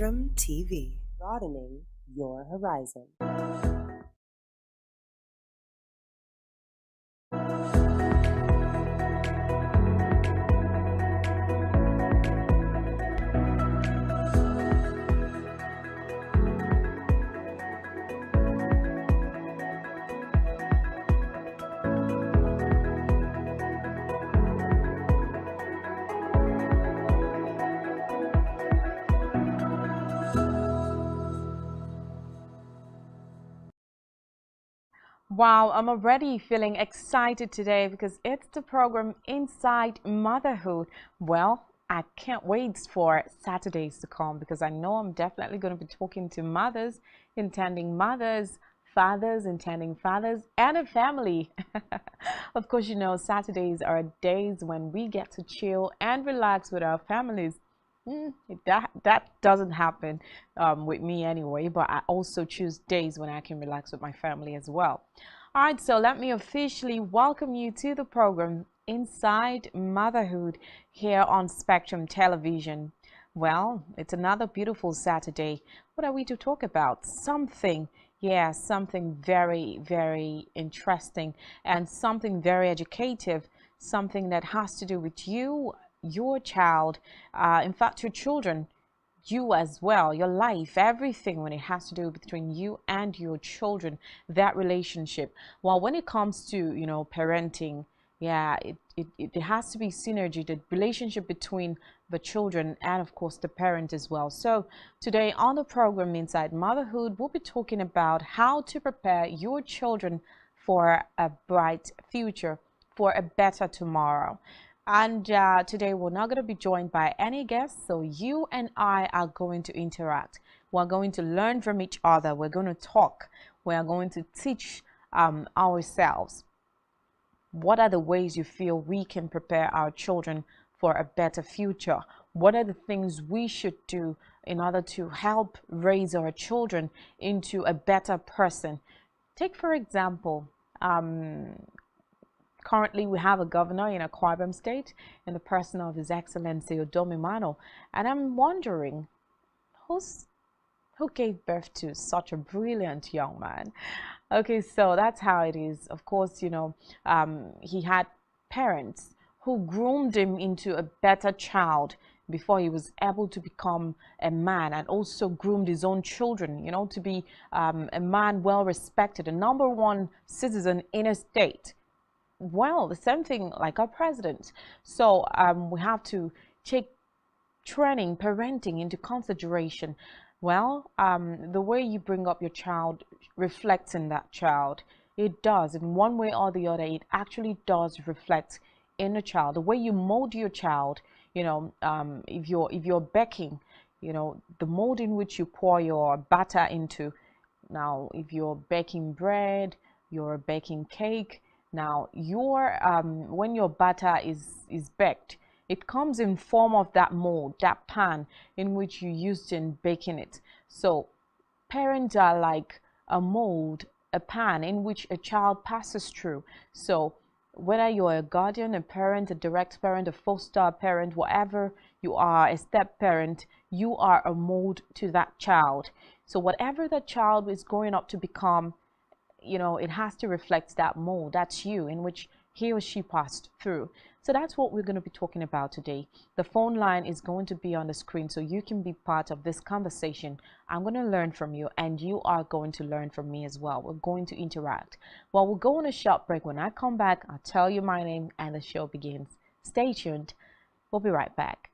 Spectrum TV, broadening your horizon. Wow, I'm already feeling excited today because it's the program Inside Motherhood. Well, I can't wait for Saturdays to come because I know I'm definitely going to be talking to mothers, intending mothers, fathers, intending fathers, and a family. Of course, you know, Saturdays are days when we get to chill and relax with our families. That doesn't happen with me anyway, but I also choose days when I can relax with my family as well. All right, so let me officially welcome you to the program Inside Motherhood here on Spectrum Television. Well, it's another beautiful Saturday. What are we to talk about? Something very, very interesting and something very educative, something that has to do with you, your child, in fact, your children, you as well, your life, everything when it has to do between you and your children, that relationship. Well, when it comes to, you know, parenting, it has to be synergy, the relationship between the children and of course the parent as well. So today on the program Inside Motherhood, we'll be talking about how to prepare your children for a bright future, for a better tomorrow. And today we're not going to be joined by any guests, so you and I are going to interact. We're going to learn from each other. We're going to talk. We are going to teach ourselves. What are the ways you feel we can prepare our children for a better future? What are the things we should do in order to help raise our children into a better person? Take, for example, currently, we have a governor in Akwa Ibom State in the person of His Excellency Odomimano, and I'm wondering who gave birth to such a brilliant young man. Okay, so that's how it is. Of course, you know, he had parents who groomed him into a better child before he was able to become a man, and also groomed his own children, you know, to be a man well respected, a number one citizen in a state. Well, the same thing like our president. So we have to take training, parenting into consideration. Well, the way you bring up your child reflects in that child. It does, in one way or the other, it actually does reflect in a child. The way you mold your child, you know, if you're baking, you know, the mold in which you pour your batter into. Now, if you're baking bread, you're baking cake. Now, your when your batter is baked, it comes in form of that mold, that pan in which you used in baking it. So parents are like a mold, a pan in which a child passes through. So whether you're a guardian, a parent, a direct parent, a foster parent, whatever you are, a step parent, you are a mold to that child. So whatever that child is growing up to become, you know, it has to reflect that mold. That's you, in which he or she passed through. So that's what we're going to be talking about today. The phone line is going to be on the screen so you can be part of this conversation. I'm going to learn from you and you are going to learn from me as well. We're going to interact. Well, we'll go on a short break. When I come back, I'll tell you my name and the show begins. Stay tuned. We'll be right back.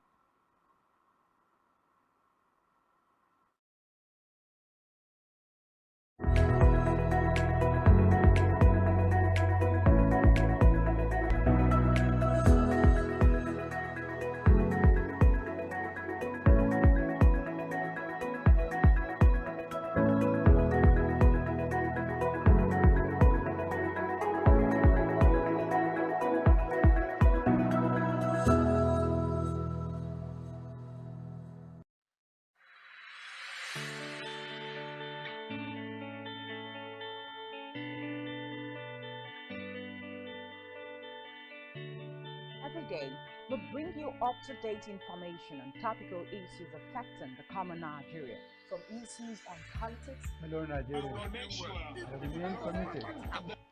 day, we bring you up-to-date information on topical issues affecting the common Nigerian. From issues on politics, Hello, Nigeria. I remain committed.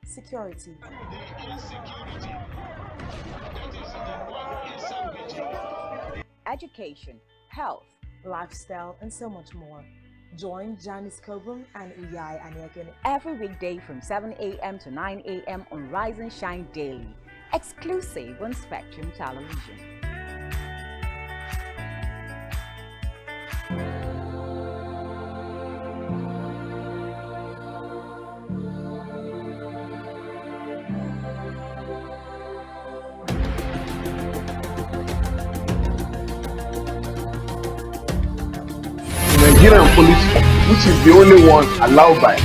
security, education, health, lifestyle, and so much more. Join Janice Kobum and Uyai Anyeken every weekday from 7 a.m. to 9 a.m. on Rise and Shine Daily, exclusive on Spectrum Television. Nigerian police, which is the only one allowed by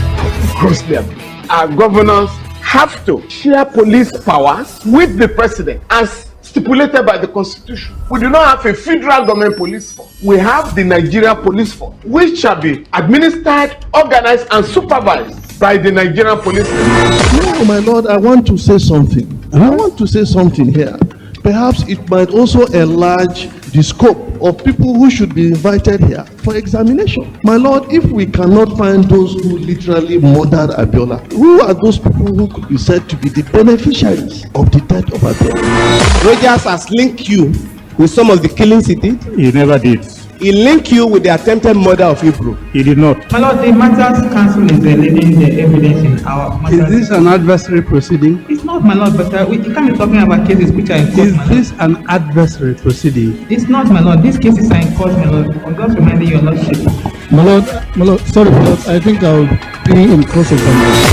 gross them. Our governors have to share police powers with the president as stipulated by the constitution. We do not have a federal government police force. We have the Nigerian police force, which shall be administered, organized, and supervised by the Nigerian police force. No, my lord, I want to say something. I want to say something here. Perhaps it might also enlarge the scope of people who should be invited here for examination. My lord, if we cannot find those who literally murdered Abiola, who are those people who could be said to be the beneficiaries of the death of Abiola? Rogers has linked you with some of the killings he did. He never did. He linked you with the attempted murder of Hebrew. He did not. My lord, the Matters Council is leading the evidence in our matters. Is this an adversary proceeding? It's not, my lord, but you can't be talking about cases which are in court. Is this an adversary proceeding? It's not, my lord. These cases are in court, my lord. I'm just reminding your lordship. My lord, sorry, my lord, I think I'll be in course of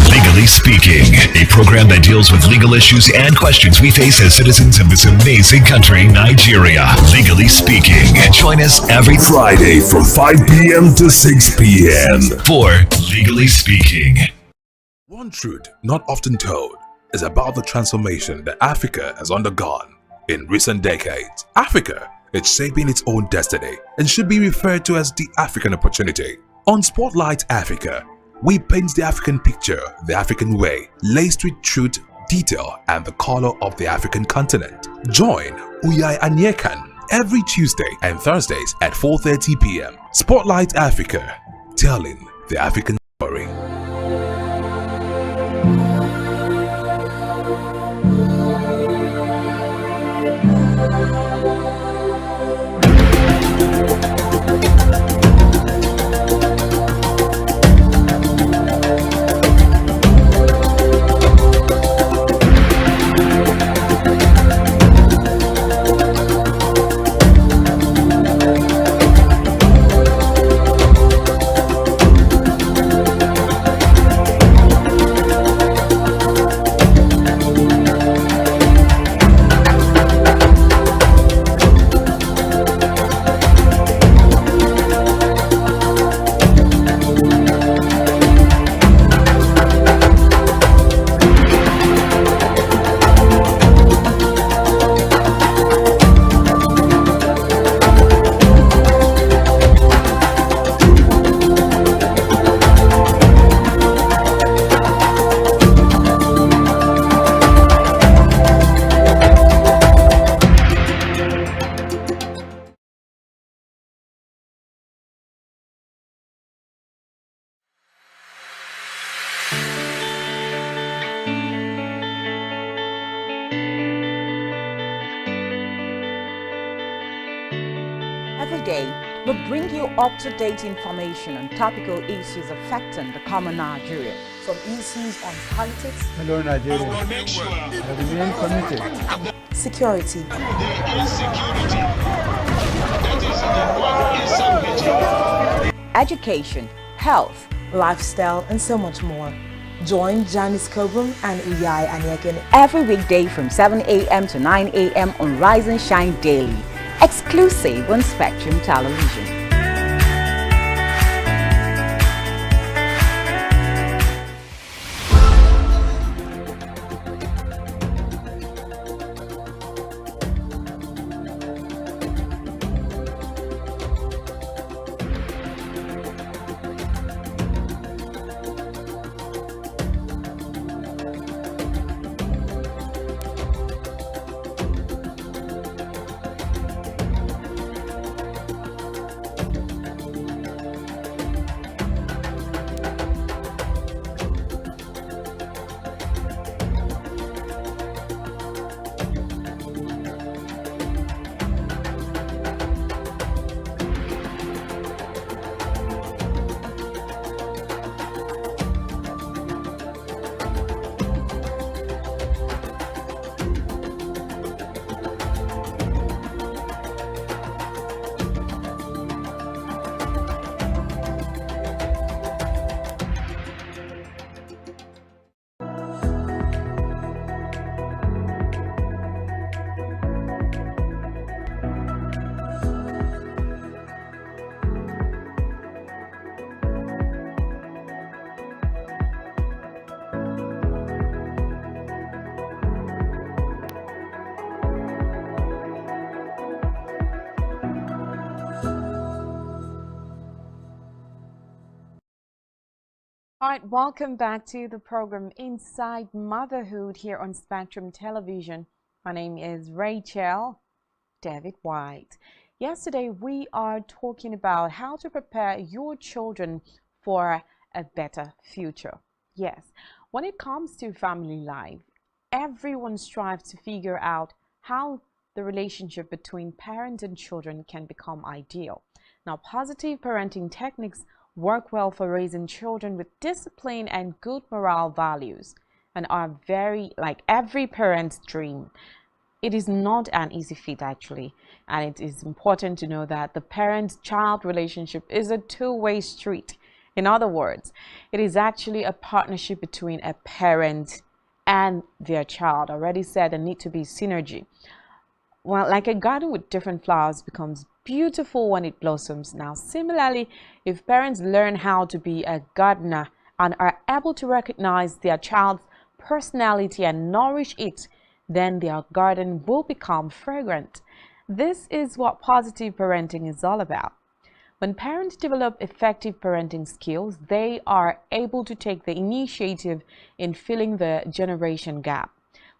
Legally Speaking, a program that deals with legal issues and questions we face as citizens of this amazing country, Nigeria. Legally Speaking. Join us every Friday from 5 p.m. to 6 p.m. for Legally Speaking. One truth not often told is about the transformation that Africa has undergone in recent decades. Africa is shaping its own destiny and should be referred to as the African opportunity. On Spotlight Africa, we paint the African picture the African way, laced with truth, detail, and the color of the African continent. Join Uyai Anyekan every Tuesday and Thursdays at 4:30 p.m. Spotlight Africa, telling the African story. Every day, we bring you up-to-date information on topical issues affecting the common Nigerian. from issues on politics, Hello, Nigeria. I remain committed. security, education, health, lifestyle, and so much more. Join Janice Kobum and Uyai Anyeken every weekday from 7 a.m. to 9 a.m. on Rise and Shine Daily, exclusive on Spectrum Television. All right, welcome back to the program Inside Motherhood here on Spectrum Television. My name is Rachel David White. Yesterday, we are talking about how to prepare your children for a better future. Yes, when it comes to family life, everyone strives to figure out how the relationship between parents and children can become ideal. Now, positive parenting techniques work well for raising children with discipline and good moral values and are very like every parent's dream. It is not an easy feat actually, and it is important to know that the parent-child relationship is a two-way street. In other words, it is actually a partnership between a parent and their child. I already said there need to be synergy. Well, like a garden with different flowers becomes beautiful when it blossoms. Now, similarly, if parents learn how to be a gardener and are able to recognize their child's personality and nourish it, then their garden will become fragrant. This is what positive parenting is all about. When parents develop effective parenting skills, they are able to take the initiative in filling the generation gap.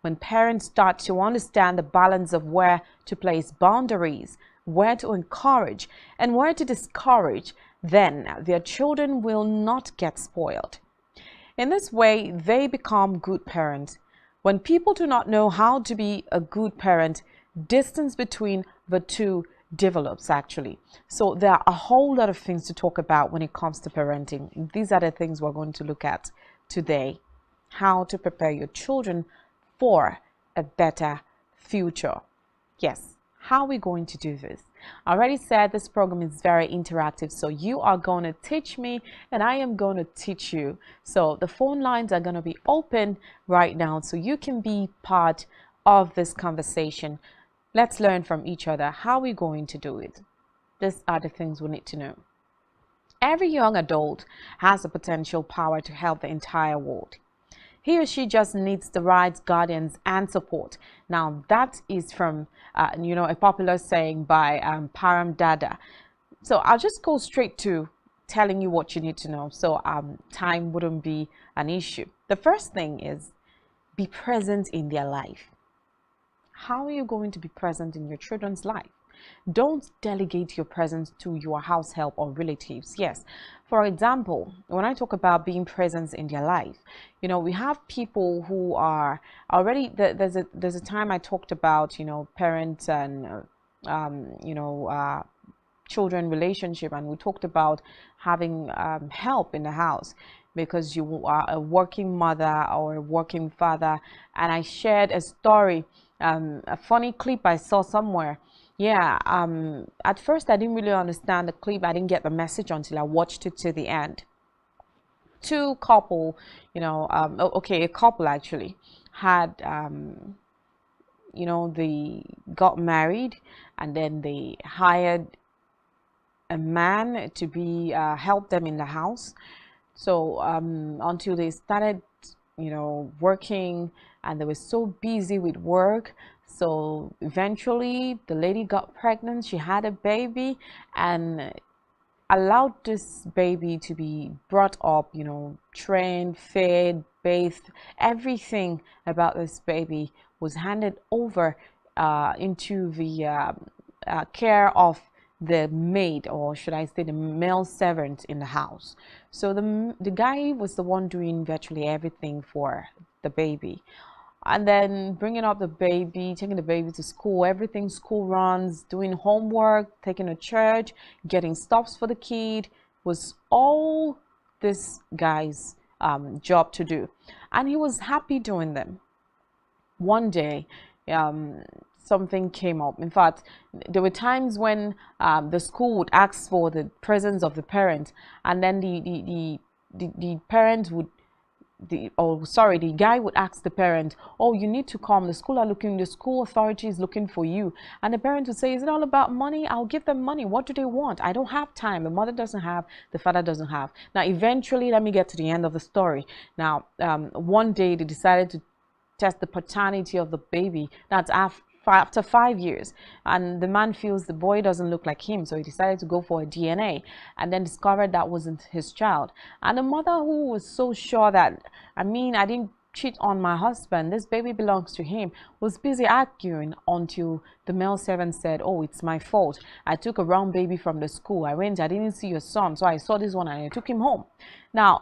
When parents start to understand the balance of where to place boundaries, where to encourage, and where to discourage, then their children will not get spoiled. In this way, they become good parents. When people do not know how to be a good parent, distance between the two develops actually. So there are a whole lot of things to talk about when it comes to parenting. These are the things we're going to look at today. How to prepare your children for a better future. Yes, how are we going to do this? I already said this program is very interactive, so you are going to teach me and I am going to teach you. So the phone lines are going to be open right now so you can be part of this conversation. Let's learn from each other. How are we going to do it? These are the things we need to know. Every young adult has the potential power to help the entire world. He or she just needs the right guardians and support. Now, that is from, a popular saying by Param Dada. So I'll just go straight to telling you what you need to know. So time wouldn't be an issue. The first thing is be present in their life. How are you going to be present in your children's life? Don't delegate your presence to your house help or relatives. Yes, for example, when I talk about being present in their life, we have people who are already there's a time I talked about parents and children relationship, and we talked about having help in the house because you are a working mother or a working father. And I shared a story, a funny clip I saw somewhere. Yeah, at first I didn't really understand the clip. I didn't get the message until I watched it to the end. Two couple, a couple actually had, they got married and then they hired a man to be help them in the house. So until they started, working, and they were so busy with work. So eventually the lady got pregnant, she had a baby, and allowed this baby to be brought up, trained, fed, bathed. Everything about this baby was handed over into the care of the maid, or should I say the male servant in the house. So the guy was the one doing virtually everything for the baby. And then bringing up the baby, taking the baby to school, everything school runs, doing homework, taking to church, getting stops for the kid was all this guy's job to do. And he was happy doing them. One day, something came up. In fact, there were times when the school would ask for the presence of the parent, and then the parent would the guy would ask the parent, oh, you need to come, the school authority is looking for you. And the parent would say, is it all about money? I'll give them money. What do they want? I don't have time. The mother doesn't have, the father doesn't have. Now eventually, let me get to the end of the story. Now one day they decided to test the paternity of the baby. That's after 5 years, and the man feels the boy doesn't look like him, so he decided to go for a DNA, and then discovered that wasn't his child. And the mother, who was so sure that, I didn't cheat on my husband, this baby belongs to him, was busy arguing until the male servant said, oh, it's my fault. I took a wrong baby from the school. I didn't see your son, so I saw this one and I took him home. Now,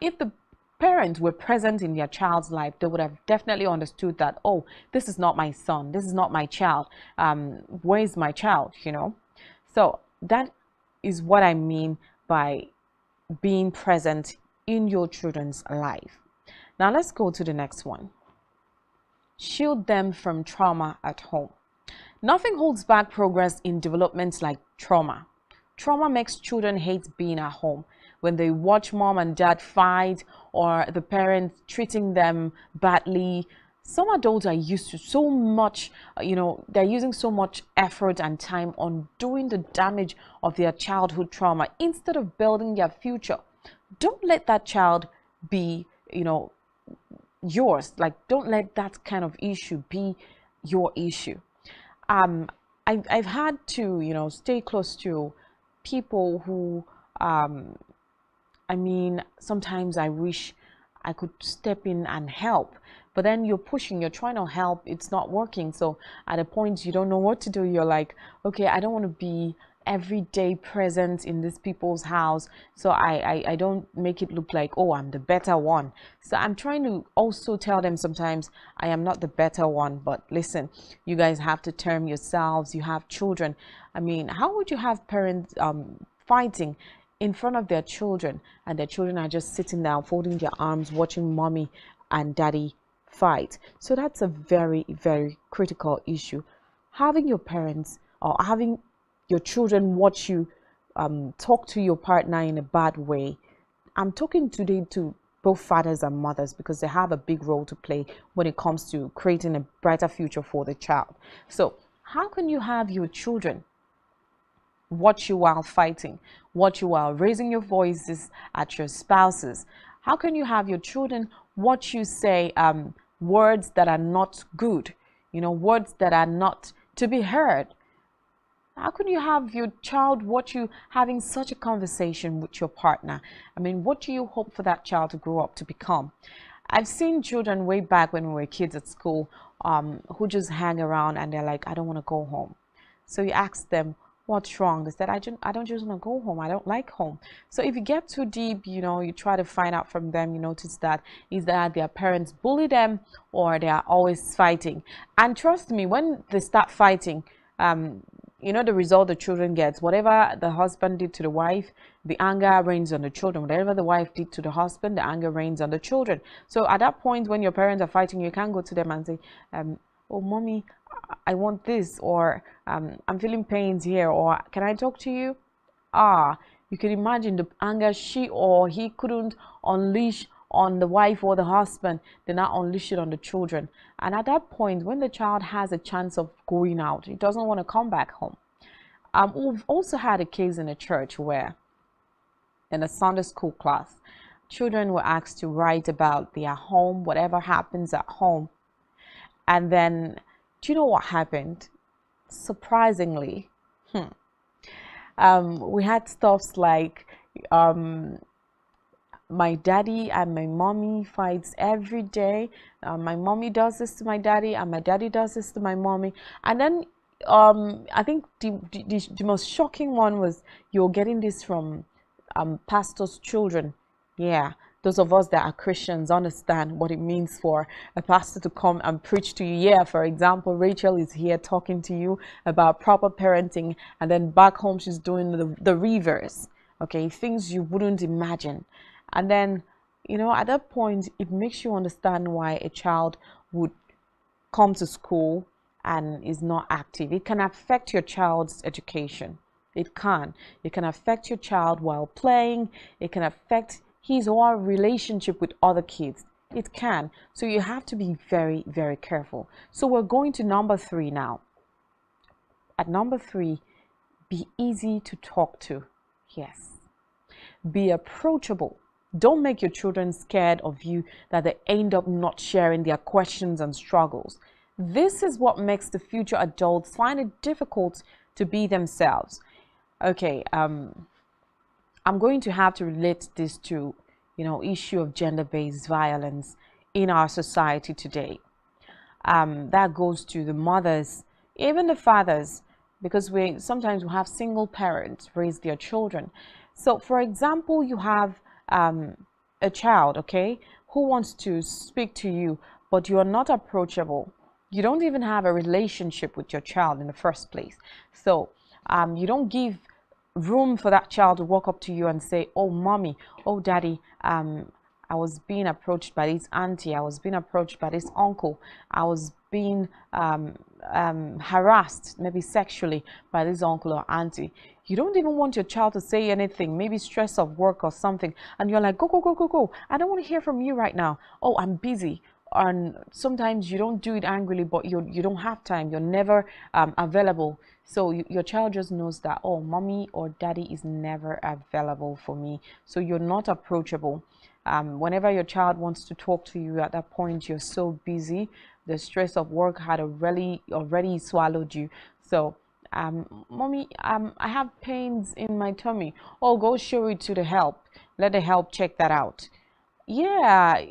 if the parents were present in their child's life, they would have definitely understood that, oh, this is not my son, this is not my child, where is my child, So that is what I mean by being present in your children's life. Now let's go to the next one. Shield them from trauma at home. Nothing holds back progress in development like trauma. Trauma makes children hate being at home. When they watch mom and dad fight, or the parents treating them badly, some adults are used to so much, they're using so much effort and time on doing the damage of their childhood trauma instead of building their future. Don't let that child be, yours. Like, don't let that kind of issue be your issue. I've had to, stay close to people who, sometimes I wish I could step in and help, but then you're pushing, you're trying to help, it's not working. So at a point you don't know what to do. You're like, okay, I don't want to be every day present in these people's house, so I don't make it look like, oh, I'm the better one. So I'm trying to also tell them sometimes I am not the better one, but listen, you guys have to term yourselves, you have children. How would you have parents fighting in front of their children, and their children are just sitting down folding their arms watching mommy and daddy fight? So that's a very, very critical issue. Having your parents or having your children watch you talk to your partner in a bad way. I'm talking today to both fathers and mothers, because they have a big role to play when it comes to creating a brighter future for the child. So how can you have your children watch you while fighting, watch you while raising your voices at your spouses? How can you have your children watch you say words that are not good, words that are not to be heard? How can you have your child watch you having such a conversation with your partner? What do you hope for that child to grow up to become? I've seen children way back when we were kids at school who just hang around and they're like, I don't want to go home. So you ask them, what's wrong? They said, I don't just want to go home. I don't like home. So if you get too deep, you try to find out from them, you notice that is that their parents bully them or they are always fighting. And trust me, when they start fighting, the result the children get, whatever the husband did to the wife, the anger reigns on the children. Whatever the wife did to the husband, the anger reigns on the children. So at that point, when your parents are fighting, you can't go to them and say, oh, mommy, I want this, or I'm feeling pains here, or can I talk to you? You can imagine the anger she or he couldn't unleash on the wife or the husband, they now unleash it on the children. And at that point, when the child has a chance of going out, he doesn't want to come back home. We've also had a case in a church where in a Sunday school class, children were asked to write about their home, whatever happens at home. And then, do you know what happened? Surprisingly, we had stuffs like my daddy and my mommy fights every day. My mommy does this to my daddy and my daddy does this to my mommy. And then I think the most shocking one was you're getting this from pastors' children. Yeah, those of us that are Christians understand what it means for a pastor to come and preach to you. Yeah, for example, Rachel is here talking to you about proper parenting, and then back home she's doing the reverse. Okay, things you wouldn't imagine. And then, at that point, it makes you understand why a child would come to school and is not active. It can affect your child's education. It can affect your child while playing. It can affect his or her relationship with other kids. It can. So you have to be very, very careful. So we're going to number 3 now. At number 3, be easy to talk to. Yes. Be approachable. Don't make your children scared of you that they end up not sharing their questions and struggles. This is what makes the future adults find it difficult to be themselves. Okay, I'm going to have to relate this to, issue of gender-based violence in our society today. That goes to the mothers, even the fathers, because sometimes we have single parents raise their children. So, for example, you have a child, okay, who wants to speak to you, but you are not approachable. You don't even have a relationship with your child in the first place. So you don't give room for that child to walk up to you and say, oh, mommy, oh, daddy, I was being approached by this auntie, I was being approached by this uncle, I was being harassed, maybe sexually, by this uncle or auntie. You don't even want your child to say anything, maybe stress of work or something, and you're like, go, go, go, go, go. I don't want to hear from you right now. Oh, I'm busy. And sometimes you don't do it angrily, but you don't have time. You're never available. So your child just knows that, oh, mommy or daddy is never available for me. So you're not approachable. Whenever your child wants to talk to you, at that point, you're so busy. The stress of work had already swallowed you. So, mommy, I have pains in my tummy. Oh, go show it to the help. Let the help check that out. Yeah,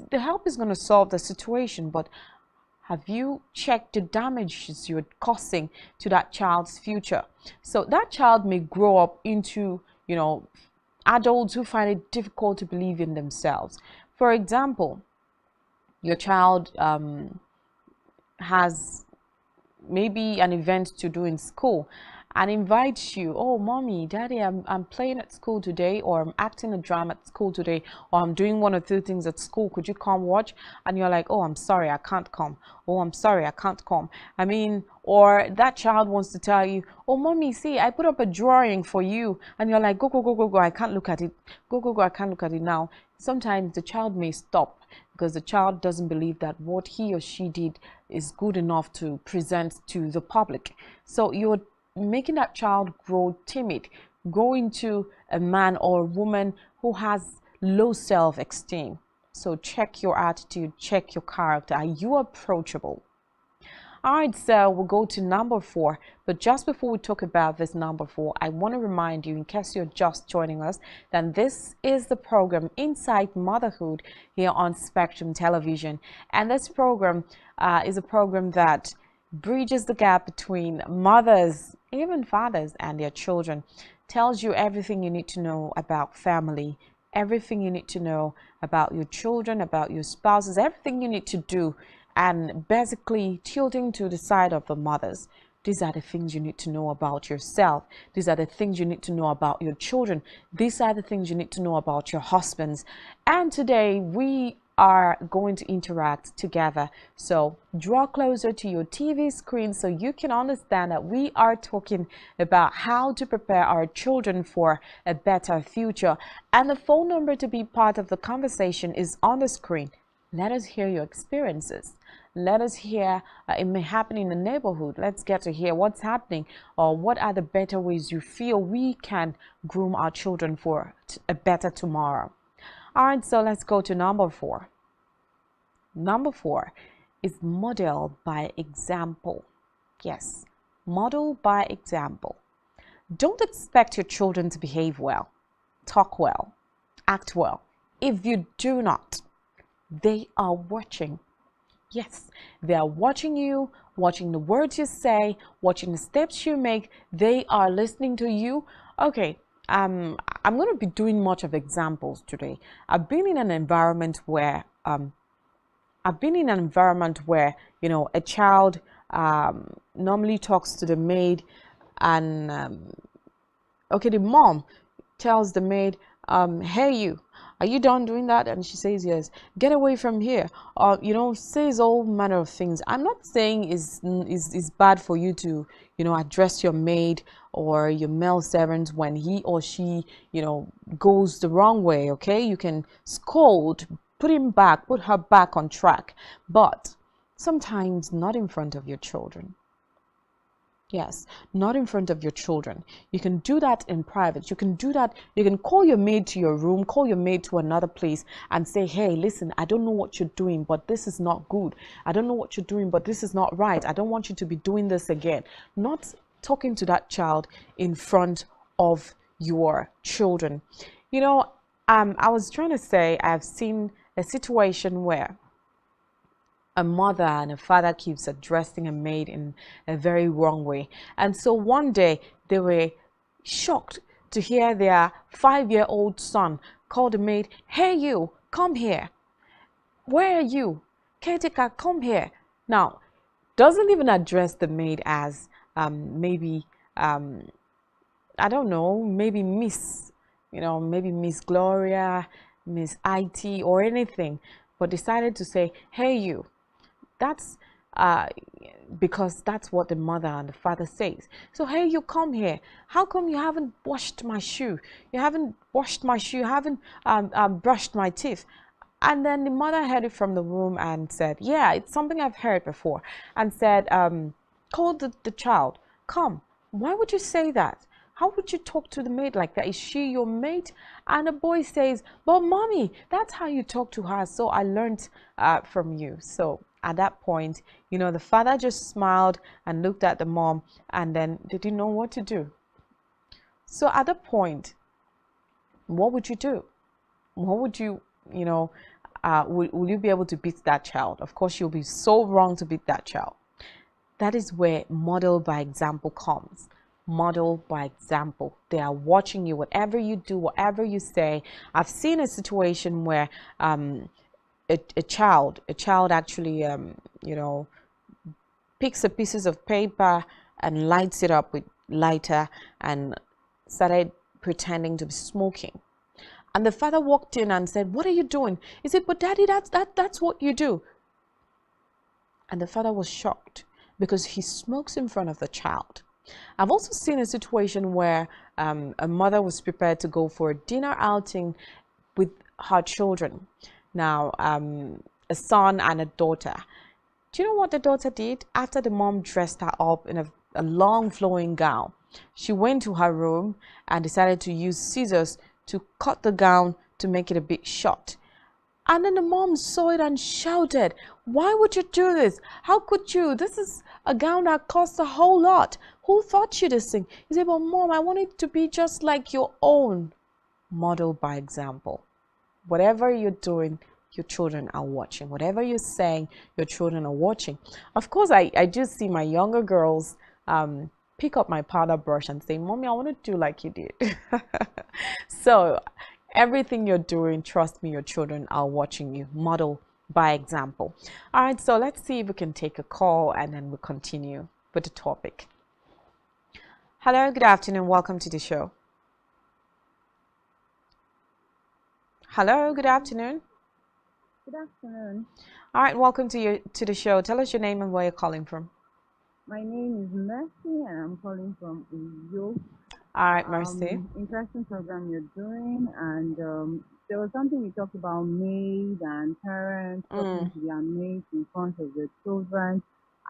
the help is going to solve the situation, but have you checked the damages you're causing to that child's future? So that child may grow up into, adults who find it difficult to believe in themselves. For example, your child has maybe an event to do in school and invites you, oh, mommy, daddy, I'm playing at school today, or I'm acting a drama at school today, or I'm doing one or two things at school, could you come watch? And you're like, oh, I'm sorry, I can't come. Oh, I'm sorry, I can't come. Or that child wants to tell you, oh, mommy, see, I put up a drawing for you, and you're like, go, go, go, go, go, I can't look at it. Go, go, go, I can't look at it now. Sometimes the child may stop because the child doesn't believe that what he or she did is good enough to present to the public. So you're making that child grow timid, grow into a man or a woman who has low self-esteem. So check your attitude, check your character. Are you approachable? All right, so we'll go to number 4. But just before we talk about this number 4, I want to remind you, in case you're just joining us, that this is the program Inside Motherhood here on Spectrum Television. And this program is a program that bridges the gap between mothers, even fathers, and their children. Tells you everything you need to know about family, everything you need to know about your children, about your spouses, everything you need to do, and basically tilting to the side of the mothers. These are the things you need to know about yourself. These are the things you need to know about your children. These are the things you need to know about your husbands. And today we are going to interact together. So draw closer to your TV screen so you can understand that we are talking about how to prepare our children for a better future. And the phone number to be part of the conversation is on the screen. Let us hear your experiences. Let us hear, it may happen in the neighborhood. Let's get to hear what's happening, or what are the better ways you feel we can groom our children for a better tomorrow. All right, so let's go to number 4. Number 4 is model by example. Yes, model by example. Don't expect your children to behave well, talk well, act well. If you do not, they are watching. Yes, they are watching you, watching the words you say, watching the steps you make. They are listening to you. Okay, I'm going to be doing much of examples today. I've been in an environment where a child normally talks to the maid, and okay, the mom tells the maid, hey, you, are you done doing that? And she says yes. Get away from here. Or says all manner of things. I'm not saying is bad for you to address your maid or your male servant when he or she goes the wrong way. Okay, you can scold, put her back on track, but sometimes not in front of your children. Yes, not in front of your children. You can do that in private. You can do that. You can call your maid to your room, call your maid to another place and say, hey, listen, I don't know what you're doing, but this is not good. I don't know what you're doing, but this is not right. I don't want you to be doing this again. Not talking to that child in front of your children. You know, I was trying to say, I've seen a situation where a mother and a father keeps addressing a maid in a very wrong way. And so one day they were shocked to hear their 5-year-old son call the maid, hey you, come here. Where are you? Caretaker, come here. Now, doesn't even address the maid as maybe, I don't know, maybe Miss, maybe Miss Gloria, Miss IT or anything, but decided to say, hey you. That's because that's what the mother and the father says. So, hey, you come here. How come you haven't washed my shoe? You haven't washed my shoe. You haven't brushed my teeth. And then the mother heard it from the room and said, yeah, it's something I've heard before. And said, call the child. Come. Why would you say that? How would you talk to the maid like that? Is she your mate? And the boy says, but mommy, that's how you talk to her. So I learned from you. So at that point, the father just smiled and looked at the mom and then they didn't know what to do. So at that point, what would you do? What would you, will you be able to beat that child? Of course, you'll be so wrong to beat that child. That is where model by example comes. Model by example. They are watching you, whatever you do, whatever you say. I've seen a situation where a child actually picks up pieces of paper and lights it up with lighter and started pretending to be smoking. And the father walked in and said, what are you doing? He said, but daddy, that's what you do. And the father was shocked because he smokes in front of the child. I've also seen a situation where a mother was prepared to go for a dinner outing with her children. Now, a son and a daughter. Do you know what the daughter did? After the mom dressed her up in a long flowing gown, she went to her room and decided to use scissors to cut the gown to make it a bit short. And then the mom saw it and shouted, why would you do this? How could you? This is a gown that costs a whole lot. Who thought you this thing? He said, but mom, I want it to be just like your own. Model by example. Whatever you're doing, your children are watching. Whatever you're saying, your children are watching. Of course, I do see my younger girls pick up my powder brush and say, mommy, I want to do like you did. So everything you're doing, trust me, your children are watching you. Model by example. All right, so let's see if we can take a call and then we'll continue with the topic. Hello, good afternoon. Welcome to the show. Hello, good afternoon. Good afternoon. All right, welcome to the show. Tell us your name and where you're calling from. My name is Mercy and I'm calling from Uyo. All right, Mercy. Interesting program you're doing, and there was something you talked about maid and parents talking to their maids in front of their children.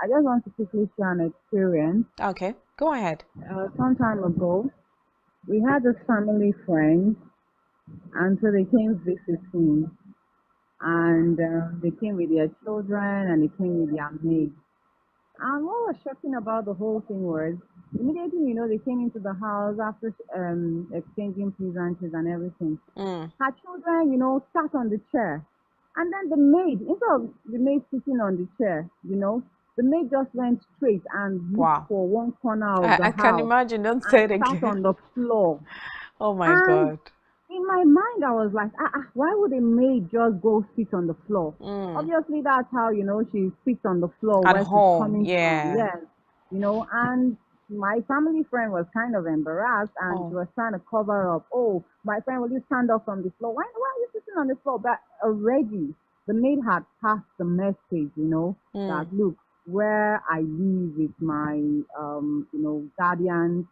I just want to quickly share an experience. Okay, go ahead. Some time ago, we had a family friend, and so they came visiting, and they came with their children and they came with their maids. And what was shocking about the whole thing was, immediately, they came into the house after exchanging pleasantries and everything. Her children, sat on the chair. And then the maid, instead of the maid sitting on the chair, the maid just went straight and looked for one corner of the house. I can imagine, don't say it again. Sat on the floor. Oh my God. In my mind, I was like, why would a maid just go sit on the floor? Obviously, that's how, she sits on the floor at where home. She's coming Yeah. from. Yes. And my family friend was kind of embarrassed and she was trying to cover up. Oh, my friend, will you stand up from the floor? Why are you sitting on the floor? But already, the maid had passed the message, that look, where I live with my, guardians,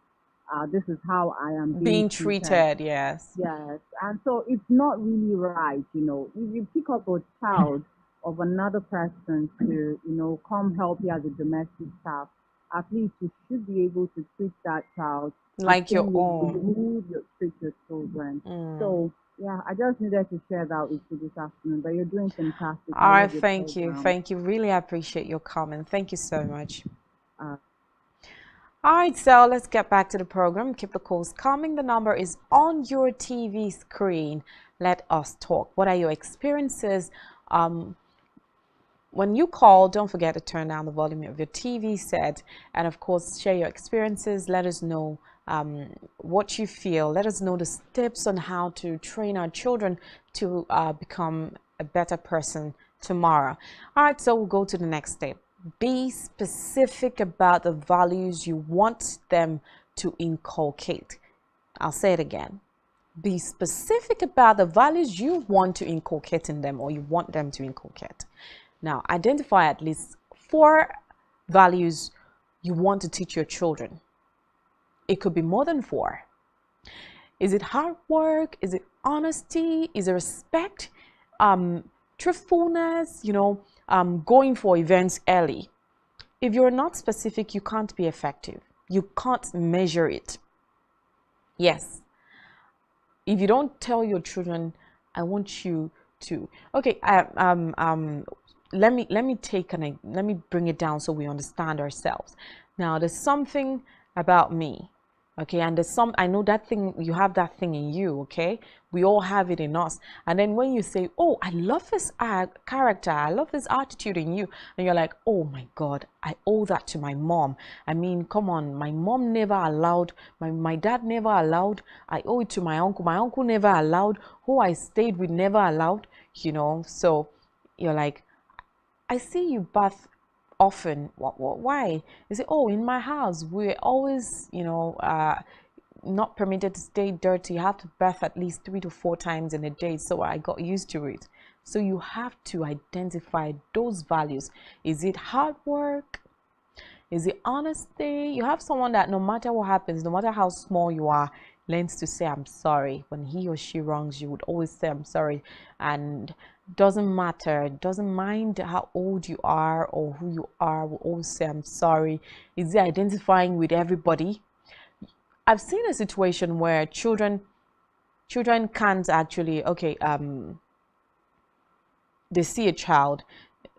this is how I am being treated. Yes. Yes. And so it's not really right, if you pick up a child of another person to, come help you as a domestic staff, at least you should be able to treat that child Like the your same way own. you treat your children. So yeah, I just needed to share that with you this afternoon. But you're doing fantastic. All I right, love your thank you. program. Thank you. Really appreciate your comment. Thank you so much. Uh, All right, so let's get back to the program. Keep the calls coming. The number is on your TV screen. Let us talk. What are your experiences? When you call, don't forget to turn down the volume of your TV set, and of course, share your experiences. Let us know what you feel. Let us know the steps on how to train our children to become a better person tomorrow. All right, so we'll go to the next step. Be specific about the values you want them to inculcate. I'll say it again. Be specific about the values you want to inculcate in them, or you want them to inculcate. Now, identify at least 4 values you want to teach your children. It could be more than 4. Is it hard work? Is it honesty? Is it respect? Truthfulness? Going for events early. If you're not specific, you can't be effective. You can't measure it. Yes. If you don't tell your children, I want you to. Okay. Let me bring it down so we understand ourselves. Now, there's something about me, okay, and I know that thing, you have that thing in you, okay, we all have it in us. And then when you say, oh, I love this character, I love this attitude in you, and you're like, oh my God, I owe that to my mom. I mean, come on, my mom never allowed, my dad never allowed, I owe it to my uncle never allowed, who I stayed with never allowed, so you're like, I see you bath often. Why? You say, oh, in my house, we're always, not permitted to stay dirty. You have to bath at least 3 to 4 times in a day. So I got used to it. So you have to identify those values. Is it hard work? Is it honesty? You have someone that no matter what happens, no matter how small you are, learns to say, I'm sorry. When he or she wrongs you, would always say, I'm sorry. And doesn't matter, doesn't mind how old you are or who you are, will always say, I'm sorry. Is it identifying with everybody? I've seen a situation where children can't actually, they see a child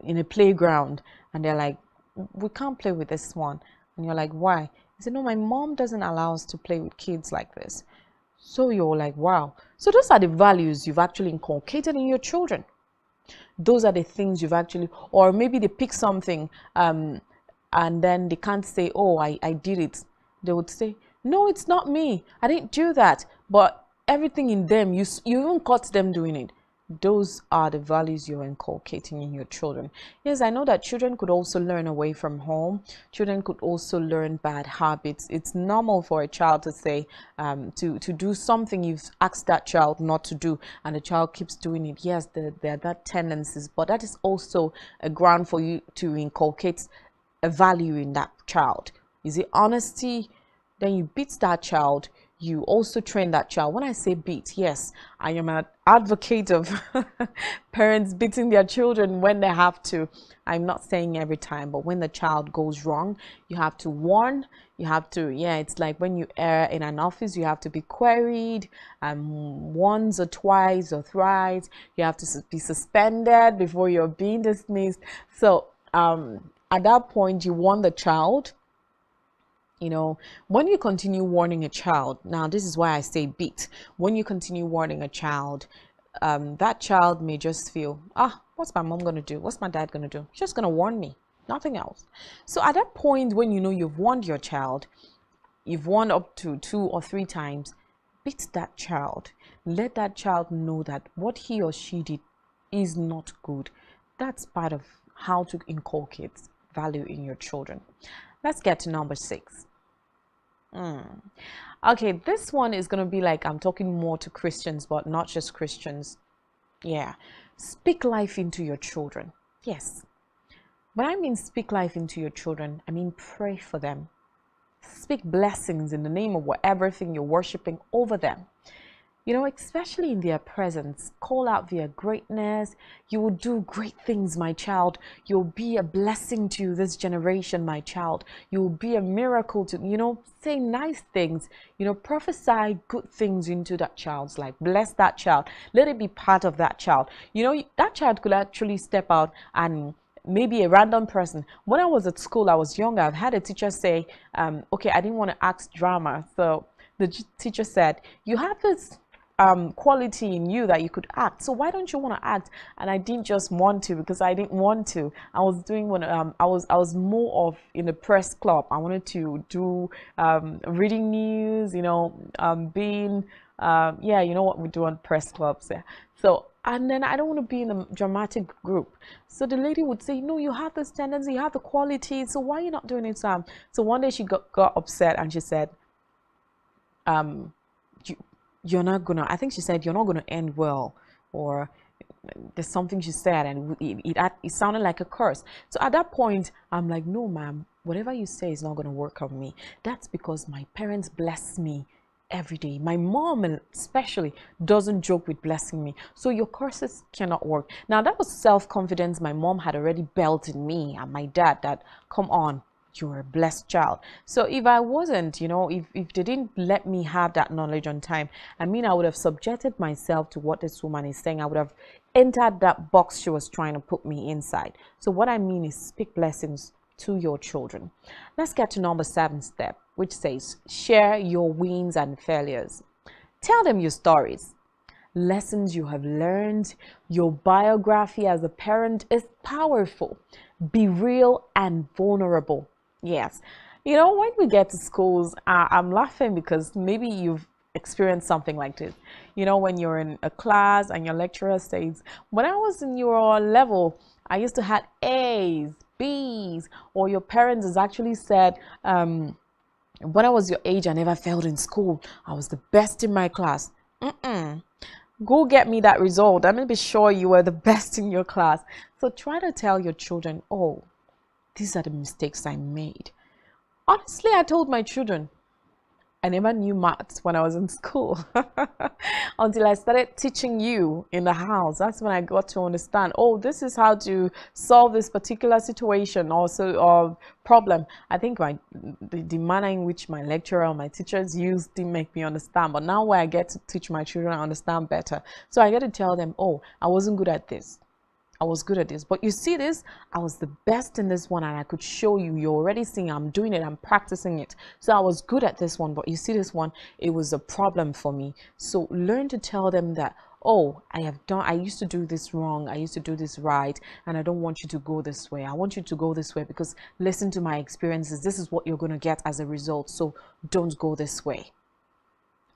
in a playground and they're like, we can't play with this one. And you're like, why? He said, no, my mom doesn't allow us to play with kids like this. So you're like, wow. So those are the values you've actually inculcated in your children. Those are the things you've actually, or maybe they pick something and then they can't say, oh, I did it. They would say, no, it's not me. I didn't do that. But everything in them, you even caught them doing it. Those are the values you're inculcating in your children. Yes, I know that children could also learn away from home. Children could also learn bad habits. It's normal for a child to say, to do something you've asked that child not to do, and the child keeps doing it. Yes, there are that tendencies, but that is also a ground for you to inculcate a value in that child. Is it honesty? Then you beat that child. You also train that child. When I say beat, yes, I am an advocate of parents beating their children when they have to. I'm not saying every time, but when the child goes wrong, you have to warn. You have to, it's like when you err in an office, you have to be queried once or twice or thrice. You have to be suspended before you're being dismissed. So at that point, you warn the child. When you continue warning a child, now this is why I say beat. When you continue warning a child, that child may just feel, what's my mom going to do? What's my dad going to do? She's just going to warn me, nothing else. So at that point, when you've warned your child, you've warned up to 2 or 3 times, beat that child. Let that child know that what he or she did is not good. That's part of how to inculcate value in your children. Let's get to number 6. Okay, this one is going to be like, I'm talking more to Christians, but not just Christians. Yeah. Speak life into your children. Yes. When I mean speak life into your children, I mean pray for them. Speak blessings in the name of whatever thing you're worshiping over them. You know, especially in their presence, call out their greatness. You will do great things, my child. You'll be a blessing to this generation, my child. You'll be a miracle to, you know, say nice things, you know, prophesy good things into that child's life. Bless that child. Let it be part of that child. You know, that child could actually step out and maybe a random person. When I was at school, I was younger. I've had a teacher say, okay, I didn't want to ask drama. So the teacher said, you have this quality in you that you could act, so why don't you want to act? And I didn't just want to, because I didn't want to. I was doing when I was more of in the press club. I wanted to do reading news, you know, being yeah, you know what we do on press clubs. Yeah. So, and then I don't want to be in a dramatic group. So the lady would say, no, you have this tendency, you have the quality, so why are you not doing it? So one day she got upset and she said, you're not gonna, I think she said, you're not gonna end well, or there's something she said, and it sounded like a curse. So at that point, I'm like, no, ma'am, whatever you say is not gonna work on me. That's because my parents bless me every day. My mom especially doesn't joke with blessing me, so your curses cannot work. Now that was self-confidence my mom had already built in me, and my dad, that come on, you're a blessed child. So if I wasn't, you know, if they didn't let me have that knowledge on time, I mean, I would have subjected myself to what this woman is saying. I would have entered that box she was trying to put me inside. So what I mean is, speak blessings to your children. Let's get to number 7 step, which says, share your wins and failures. Tell them your stories, lessons you have learned. Your biography as a parent is powerful. Be real and vulnerable. Yes, you know, when we get to schools, I'm laughing because maybe you've experienced something like this. You know, when you're in a class and your lecturer says, when I was in your level, I used to have A's, B's, or your parents has actually said, when I was your age, I never failed in school. I was the best in my class. Go get me that result. I'm going to be sure you were the best in your class. So try to tell your children, oh, these are the mistakes I made. Honestly, I told my children, I never knew maths when I was in school until I started teaching you in the house. That's when I got to understand, oh, this is how to solve this particular situation or problem. I think the manner in which my lecturer or my teachers used didn't make me understand. But now when I get to teach my children, I understand better. So I get to tell them, oh, I wasn't good at this. I was good at this, but you see this, I was the best in this one, and I could show you. You're already seeing I'm doing it, I'm practicing it. So I was good at this one, but you see this one, it was a problem for me. So learn to tell them that, oh, I used to do this wrong, I used to do this right, and I don't want you to go this way. I want you to go this way because listen to my experiences. This is what you're going to get as a result. So don't go this way.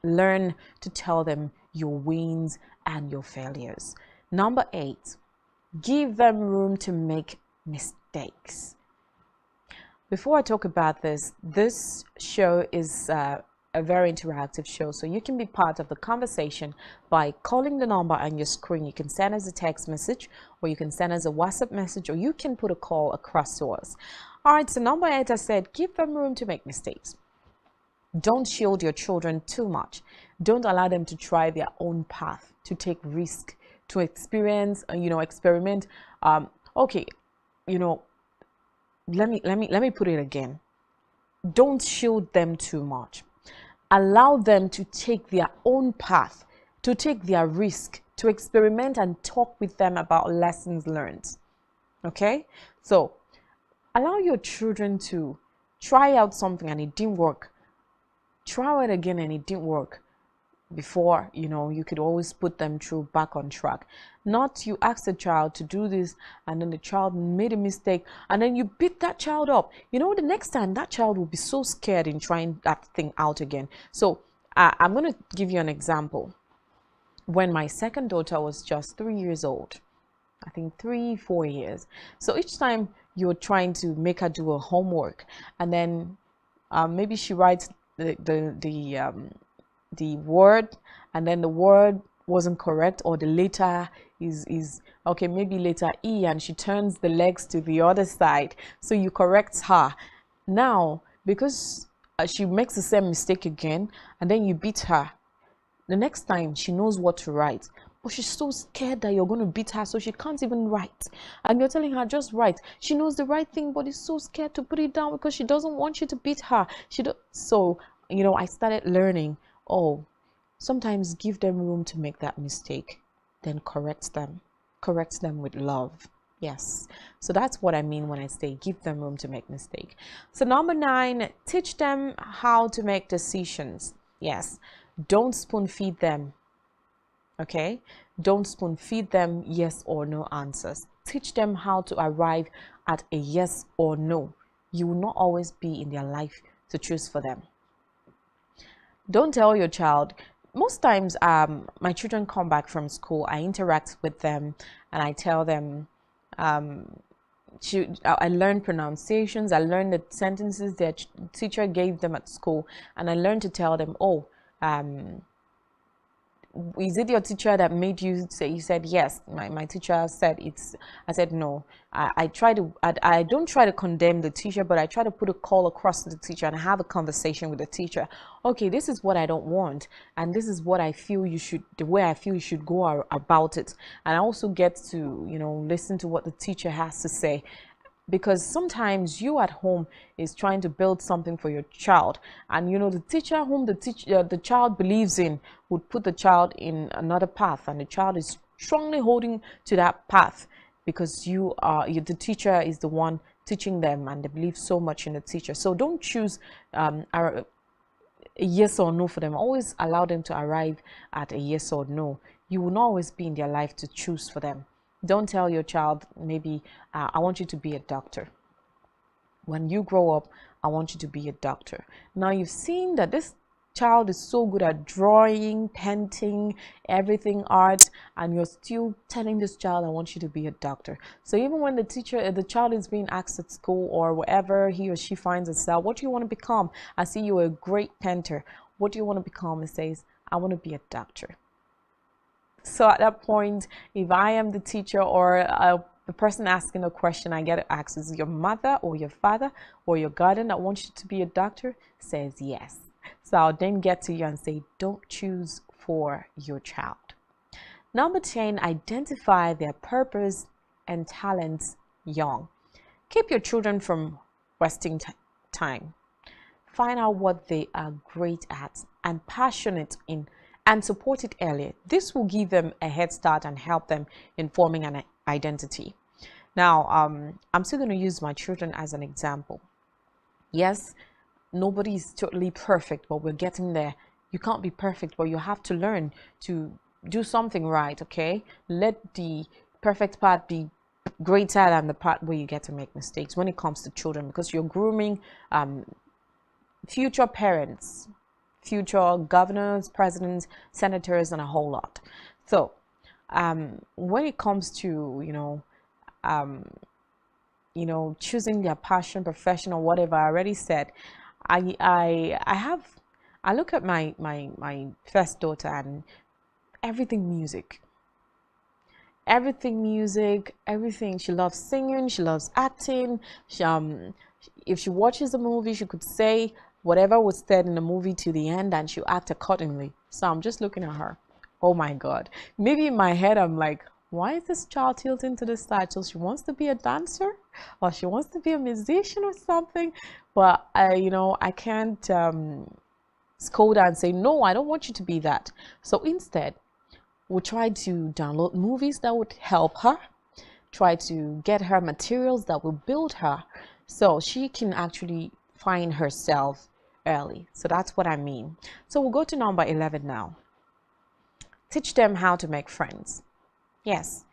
Learn to tell them your wins and your failures. Number 8. Give them room to make mistakes. Before I talk about this show is a very interactive show, so you can be part of the conversation by calling the number on your screen. You can send us a text message, or you can send us a WhatsApp message, or you can put a call across to us. All right, so number 8, I said, give them room to make mistakes. Don't shield your children too much. Don't allow them to try their own path, to take risk, to experience, experiment. Okay, let me put it again. Don't shield them too much. Allow them to take their own path, to take their risk, to experiment, and talk with them about lessons learned. Okay, so allow your children to try out something and it didn't work. Try it again and it didn't work. Before, you could always put them back on track. Not you ask the child to do this and then the child made a mistake and then you beat that child up. The next time that child will be so scared in trying that thing out again. So I'm going to give you an example. When my second daughter was just 3 years old, I think 3-4 years. So each time you're trying to make her do her homework and then maybe she writes the word and then the word wasn't correct, or the letter is okay, maybe letter E, and she turns the legs to the other side, so you correct her. Now because she makes the same mistake again and then you beat her, The next time she knows what to write, but she's so scared that you're going to beat her, so she can't even write. And you're telling her, just write. She knows the right thing, but is so scared to put it down because she doesn't want you to beat her. So, I started learning, sometimes give them room to make that mistake, then correct them with love. Yes, so that's what I mean when I say give them room to make mistake. So number 9, teach them how to make decisions. Yes, don't spoon feed them. Okay, don't spoon feed them yes or no answers. Teach them how to arrive at a yes or no. You will not always be in their life to choose for them. Don't tell your child. Most times my children come back from school, I interact with them and I tell them, I learn pronunciations, I learn the sentences their teacher gave them at school, and I learn to tell them, is it your teacher that made you say? You said yes. My teacher said it's. I said no. I don't try to condemn the teacher, but I try to put a call across to the teacher and have a conversation with the teacher. Okay, this is what I don't want, and this is what I feel you should. The way I feel you should go about it, and I also get to listen to what the teacher has to say. Because sometimes you at home is trying to build something for your child, and the teacher whom the child believes in would put the child in another path, and the child is strongly holding to that path because the teacher is the one teaching them, and they believe so much in the teacher. So don't choose a yes or no for them. Always allow them to arrive at a yes or no. You will not always be in their life to choose for them. Don't tell your child, maybe, I want you to be a doctor. When you grow up, I want you to be a doctor. Now you've seen that this child is so good at drawing, painting, everything art, and you're still telling this child, I want you to be a doctor. So even when the child is being asked at school or wherever he or she finds itself, what do you want to become? I see you're a great painter. What do you want to become? It says, I want to be a doctor. So at that point, if I am the teacher or the person asking a question, I get to ask, is it your mother or your father or your guardian that wants you to be a doctor? Says yes. So I'll then get to you and say, don't choose for your child. Number 10, identify their purpose and talents young. Keep your children from wasting time. Find out what they are great at and passionate in, and support it earlier. This will give them a head start and help them in forming an identity. Now, I'm still going to use my children as an example. Yes, nobody is totally perfect, but we're getting there. You can't be perfect, but you have to learn to do something right, okay? Let the perfect part be greater than the part where you get to make mistakes when it comes to children, because you're grooming future parents, future governors, presidents, senators, and a whole lot. So when it comes to choosing their passion, profession, or whatever, I already said, I look at my first daughter, and everything music. She loves singing, she loves acting. If she watches a movie, she could say whatever was said in the movie to the end, and she'll act accordingly. So I'm just looking at her. Oh my God. Maybe in my head, I'm like, why is this child tilting to the side? So she wants to be a dancer, or she wants to be a musician or something. But I can't scold her and say, no, I don't want you to be that. So instead, we'll try to download movies that would help her, try to get her materials that will build her, so she can actually find herself early. So that's what I mean. So we'll go to number 11 now. Teach them how to make friends. Yes,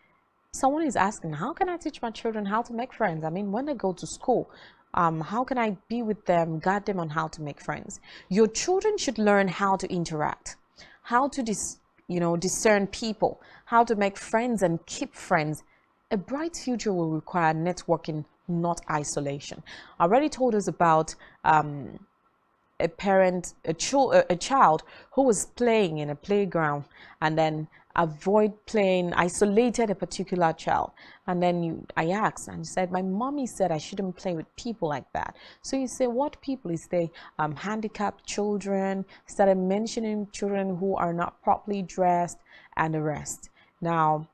someone is asking, how can I teach my children how to make friends? I mean, when they go to school, how can I be with them, guide them on how to make friends? Your children should learn how to interact, how to discern people, how to make friends and keep friends. A bright future will require networking, not isolation. I already told us about a child who was playing in a playground, and then avoid playing, isolated a particular child. And then I asked and said, my mommy said I shouldn't play with people like that. So you say, what people? Is they handicapped children, started mentioning children who are not properly dressed and the rest. Now,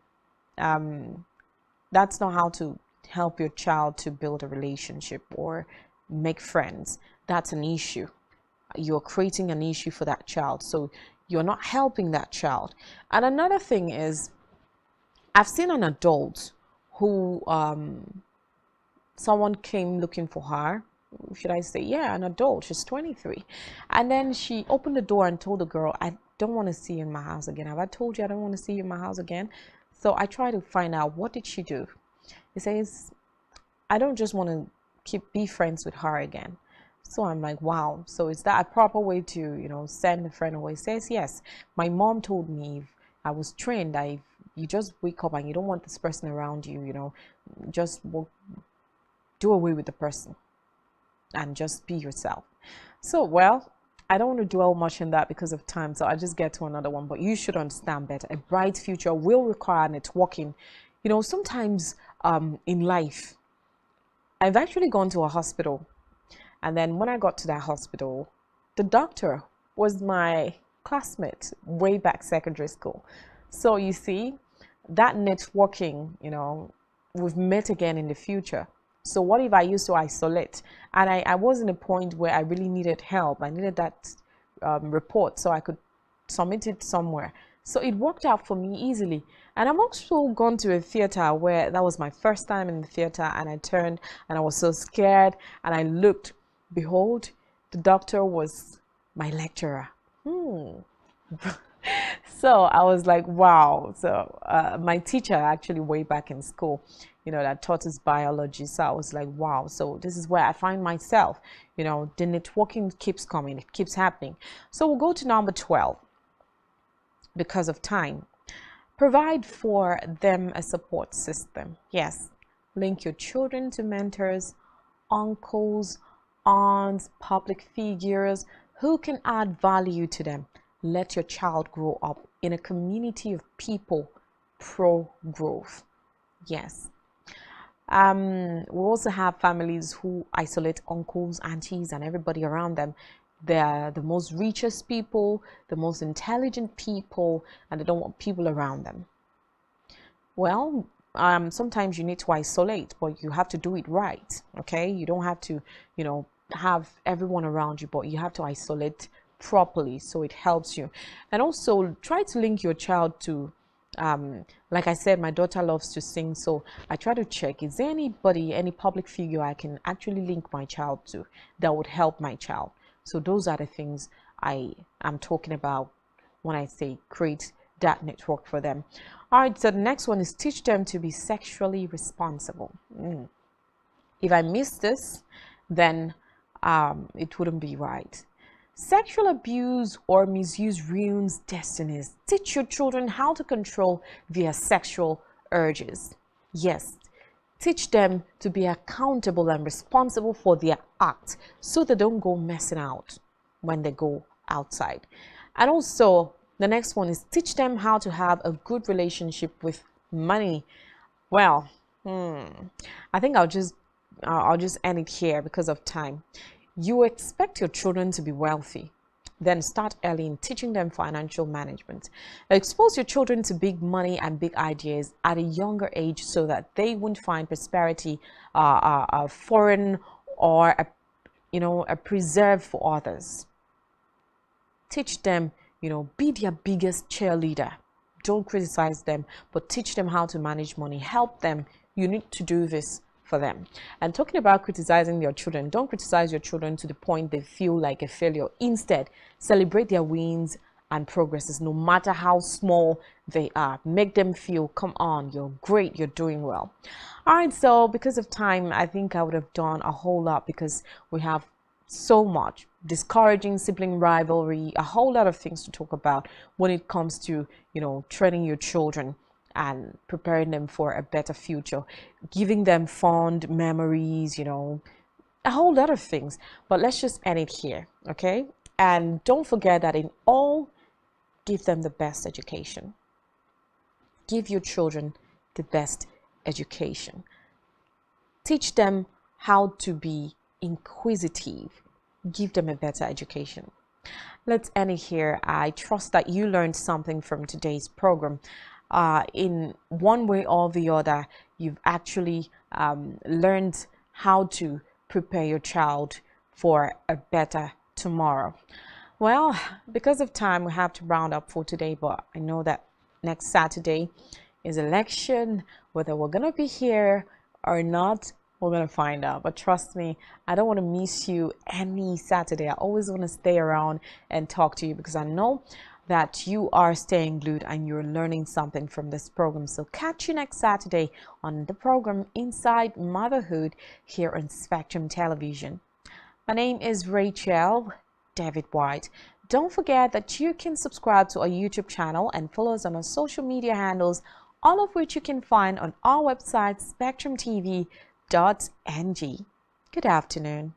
that's not how to help your child to build a relationship or make friends. That's an issue. You're creating an issue for that child. So you're not helping that child. And another thing is, I've seen an adult who, someone came looking for her. Should I say, yeah, an adult, she's 23. And then she opened the door and told the girl, I don't want to see you in my house again. Have I told you I don't want to see you in my house again? So I try to find out, what did she do? He says, I don't just want to be friends with her again. So I'm like, wow. So is that a proper way to, send a friend away? He says, yes. My mom told me, if I was trained, you just wake up and you don't want this person around you, just do away with the person and just be yourself. So, well, I don't want to dwell much in that because of time, so I'll just get to another one. But you should understand better. A bright future will require networking. Sometimes in life, I've actually gone to a hospital. And then when I got to that hospital, the doctor was my classmate way back secondary school. So you see, that networking, we've met again in the future. So what if I used to isolate? And I was in a point where I really needed help. I needed that report so I could submit it somewhere. So it worked out for me easily. And I've also gone to a theater where that was my first time in the theater, and I turned and I was so scared and I looked. Behold, the doctor was my lecturer. So I was like, wow. So my teacher actually way back in school, that taught us biology. So I was like, wow. So this is where I find myself, the networking keeps coming. It keeps happening. So we'll go to number 12 because of time. Provide for them a support system. Yes. Link your children to mentors, uncles, aunts, public figures who can add value to them. Let your child grow up in a community of people pro-growth. Yes. We also have families who isolate uncles, aunties, and everybody around them. They're the most richest people, the most intelligent people, and they don't want people around them. Well, sometimes you need to isolate, but you have to do it right. Okay, you don't have to, have everyone around you, but you have to isolate properly so it helps you. And also try to link your child to, like I said, my daughter loves to sing, so I try to check, is there anybody, any public figure I can actually link my child to that would help my child? So those are the things I am talking about when I say create that network for them. All right, so the next one is teach them to be sexually responsible. If I miss this, then it wouldn't be right. Sexual abuse or misuse ruins destinies. Teach your children how to control their sexual urges. Yes, teach them to be accountable and responsible for their acts so they don't go messing out when they go outside. And also, the next one is teach them how to have a good relationship with money. Well, I think I'll just end it here because of time. You expect your children to be wealthy. Then start early in teaching them financial management. Expose your children to big money and big ideas at a younger age so that they won't find prosperity foreign or a preserve for others. Teach them, be their biggest cheerleader. Don't criticize them, but teach them how to manage money. Help them. You need to do this for them. And talking about criticizing your children, don't criticize your children to the point they feel like a failure. Instead, celebrate their wins and progresses, no matter how small they are. Make them feel, come on, you're great, you're doing well. All right, so because of time, I think I would have done a whole lot because we have so much. Discouraging sibling rivalry, a whole lot of things to talk about when it comes to, training your children and preparing them for a better future, giving them fond memories, a whole lot of things. But let's just end it here, okay? And don't forget that in all, give them the best education. give your children the best education. Teach them how to be inquisitive. Give them a better education. Let's end it here. I trust that you learned something from today's program. In one way or the other, you've actually learned how to prepare your child for a better tomorrow. Well, because of time, we have to round up for today, but I know that next Saturday is election. Whether we're going to be here or not, we're going to find out. But trust me, I don't want to miss you any Saturday. I always want to stay around and talk to you because I know that you are staying glued and you're learning something from this program. So catch you next Saturday on the program Inside Motherhood here on Spectrum Television. My name is Rachel David White. Don't forget that you can subscribe to our YouTube channel and follow us on our social media handles, all of which you can find on our website spectrumtv.ng. Good afternoon.